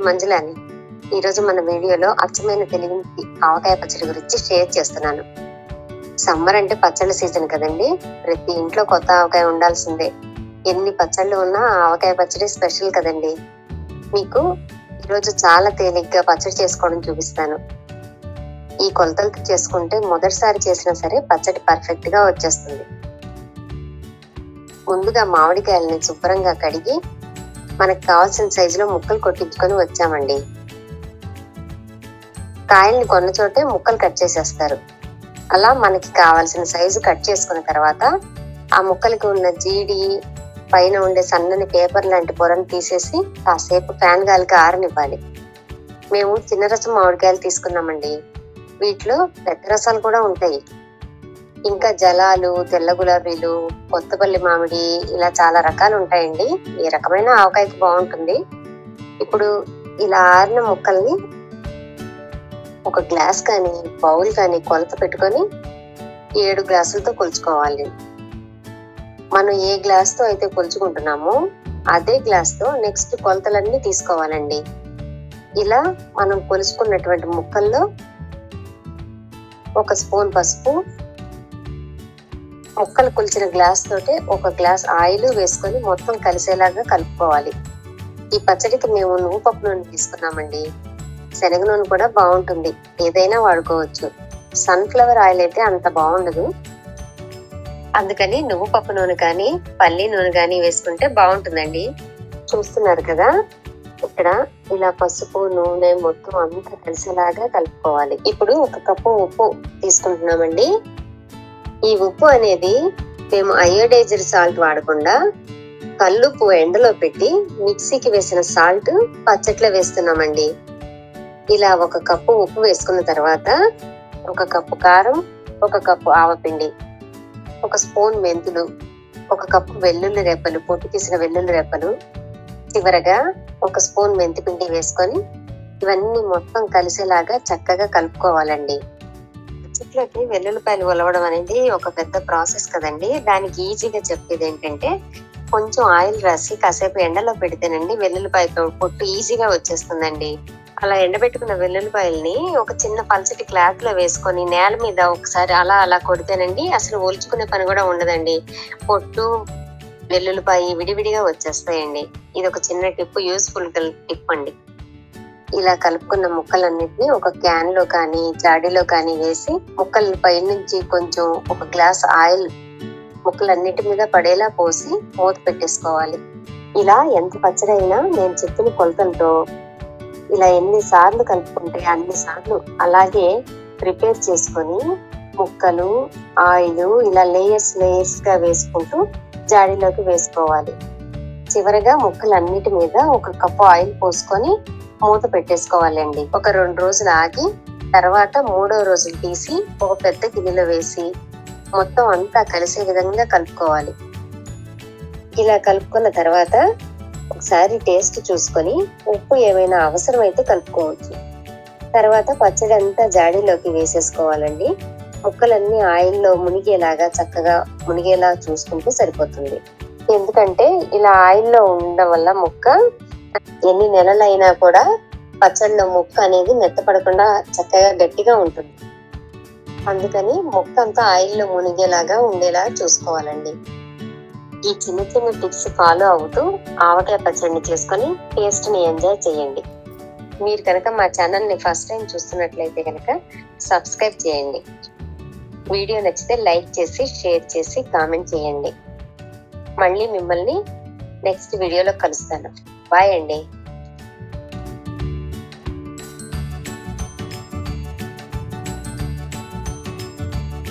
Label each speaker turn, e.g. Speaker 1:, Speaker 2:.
Speaker 1: మంజులాని. ఈరోజు మన వీడియోలో అచ్చమైన తెలుగింటి ఆవకాయ పచ్చడి గురించి షేర్ చేస్తున్నాను. సమ్మర్ అంటే పచ్చళ్ళ సీజన్ కదండి. ప్రతి ఇంట్లో కొత్త ఆవకాయ ఉండాల్సిందే. ఎన్ని పచ్చళ్ళు ఉన్నా ఆవకాయ పచ్చడి స్పెషల్ కదండి. మీకు ఈరోజు చాలా తేలిగ్గా పచ్చడి చేసుకోవడం చూపిస్తాను. ఈ కొలతలతో చేసుకుంటే మొదటిసారి చేసినా సరే పచ్చడి పర్ఫెక్ట్ గా వచ్చేస్తుంది. ముందుగా మామిడికాయలని శుభ్రంగా కడిగి మనకు కావాల్సిన సైజులో ముక్కలు కొట్టించుకొని వచ్చామండి. కాయల్ని కొన్న చోటే ముక్కలు కట్ చేసేస్తారు. అలా మనకి కావాల్సిన సైజు కట్ చేసుకున్న తర్వాత ఆ ముక్కలకి ఉన్న జీడి, పైన ఉండే సన్నని పేపర్ లాంటి పొరను తీసేసి కాసేపు ఫ్యాన్ గాలికి ఆరనివ్వాలి. మేము చిన్న రసం మామిడికాయలు తీసుకున్నామండి. వీటిలో పెద్ద రసాలు కూడా ఉంటాయి. ఇంకా జలాలు, తెల్ల గులాబీలు, కొత్తపల్లి మామిడి, ఇలా చాలా రకాలు ఉంటాయండి. ఏ రకమైన ఆవకాయకి బాగుంటుంది. ఇప్పుడు ఇలా ఆరిన ముక్కల్ని ఒక గ్లాస్ కానీ బౌల్ కానీ కొలత పెట్టుకొని 7 గ్లాసులతో కొలుచుకోవాలి. మనం ఏ గ్లాస్ తో అయితే కొలుచుకుంటున్నామో అదే గ్లాస్ తో నెక్స్ట్ కొలతలన్నీ తీసుకోవాలండి. ఇలా మనం కొలుచుకున్నటువంటి ముక్కల్లో 1 స్పూన్ పసుపు, ముక్కలు కొలిచిన గ్లాస్ తోటే 1 గ్లాస్ ఆయిల్ వేసుకొని మొత్తం కలిసేలాగా కలుపుకోవాలి. ఈ పచ్చడికి మేము నువ్వు పప్పు నూనె తీసుకున్నామండి. శనగ నూనె కూడా బాగుంటుంది, ఏదైనా వాడుకోవచ్చు. సన్ఫ్లవర్ ఆయిల్ అయితే అంత బాగుండదు. అందుకని నువ్వు పప్పు నూనె కానీ పల్లి నూనె కానీ వేసుకుంటే బాగుంటుందండి. చూస్తున్నారు కదా, ఇక్కడ ఇలా పసుపు, నూనె మొత్తం అంతా కలిసేలాగా కలుపుకోవాలి. ఇప్పుడు 1 కప్పు ఉప్పు తీసుకుంటున్నామండి. ఈ ఉప్పు అనేది మేము అయోడైజ్డ్ సాల్ట్ వాడకుండా కల్లుప్పు ఎండలో పెట్టి మిక్సీకి వేసిన సాల్ట్ పచ్చట్లో వేస్తున్నామండి. ఇలా 1 కప్పు ఉప్పు వేసుకున్న తర్వాత 1 కప్పు కారం, 1 కప్పు ఆవపిండి, 1 స్పూన్ మెంతులు, 1 కప్పు వెల్లుల్లి రెప్పలు, పొట్టు తీసిన వెల్లుల్లి రెప్పలు, చివరగా 1 స్పూన్ మెంతిపిండి వేసుకొని ఇవన్నీ మొత్తం కలిసేలాగా చక్కగా కలుపుకోవాలండి. పచ్చట్లోకి వెల్లుల్లిపాయలు ఒలవడం అనేది ఒక పెద్ద ప్రాసెస్ కదండి. దానికి ఈజీగా చెప్పేది ఏంటంటే కొంచెం ఆయిల్ రాసి కాసేపు ఎండలో పెడితేనండి వెల్లుల్లిపాయ పొట్టు ఈజీగా వచ్చేస్తుందండి. అలా ఎండబెట్టుకున్న వెల్లుల్లిపాయల్ని ఒక చిన్న పల్చటి క్లాత్ లో వేసుకొని నేల మీద ఒకసారి అలా అలా కొడితేనండి అసలు ఒలుచుకునే పని కూడా ఉండదండి. పొట్టు, వెల్లుల్లిపాయ విడివిడిగా వచ్చేస్తాయండి. ఇది ఒక చిన్న టిప్, యూస్ఫుల్ టిప్ అండి. ఇలా కలుపుకున్న ముక్కలన్నిటిని ఒక క్యాన్ లో కానీ జాడీలో కానీ వేసి ముక్కల పై నుంచి కొంచెం 1 గ్లాస్ ఆయిల్ ముక్కలన్నిటి మీద పడేలా పోసి మూత పెట్టేసుకోవాలి. ఇలా ఎంత పచ్చడి అయినా నేను చెప్పిన కొలతలతో ఇలా ఎన్నిసార్లు కలుపుకుంటే అన్నిసార్లు అలాగే ప్రిపేర్ చేసుకొని ముక్కలు, ఆయిల్ ఇలా లేయర్స్ గా వేసుకుంటూ జాడీలోకి వేసుకోవాలి. చివరగా ముక్కలన్నిటి మీద 1 కప్పు ఆయిల్ పోసుకొని మూత పెట్టేసుకోవాలండి. ఒక 2 రోజులు ఆగి తర్వాత 3వ రోజు తీసి ఒక పెద్ద గిన్నెలో వేసి మొత్తం అంతా కలిసే విధంగా కలుపుకోవాలి. ఇలా కలుపుకున్న తర్వాత ఒకసారి టేస్ట్ చూసుకొని ఉప్పు ఏమైనా అవసరమైతే కలుపుకోవచ్చు. తర్వాత పచ్చడి అంతా జాడీలోకి వేసేసుకోవాలండి. ముక్కలన్నీ ఆయిల్లో మునిగేలాగా చక్కగా మునిగేలా చూసుకుంటే సరిపోతుంది. ఎందుకంటే ఇలా ఆయిల్లో ఉండడం వల్ల ముక్క ఎన్ని నెలలైనా కూడా పచ్చడిలో ముక్క అనేది మెత్తపడకుండా చక్కగా గట్టిగా ఉంటుంది. అందుకని ముక్క అంతా ఆయిల్లో మునిగేలాగా ఉండేలా చూసుకోవాలండి. ఈ చిన్న చిన్న టిప్స్ ఫాలో అవుతూ ఆవకాయ పచ్చడిని చేసుకొని టేస్ట్ ని ఎంజాయ్ చేయండి. మీరు కనుక మా ఛానల్ ని ఫస్ట్ టైం చూస్తున్నట్లయితే కనుక సబ్స్క్రైబ్ చేయండి. వీడియో నచ్చితే లైక్ చేసి షేర్ చేసి కామెంట్ చేయండి. మళ్ళీ మిమ్మల్ని నెక్స్ట్ వీడియోలో కలుస్తాను. బాయ్ అండి.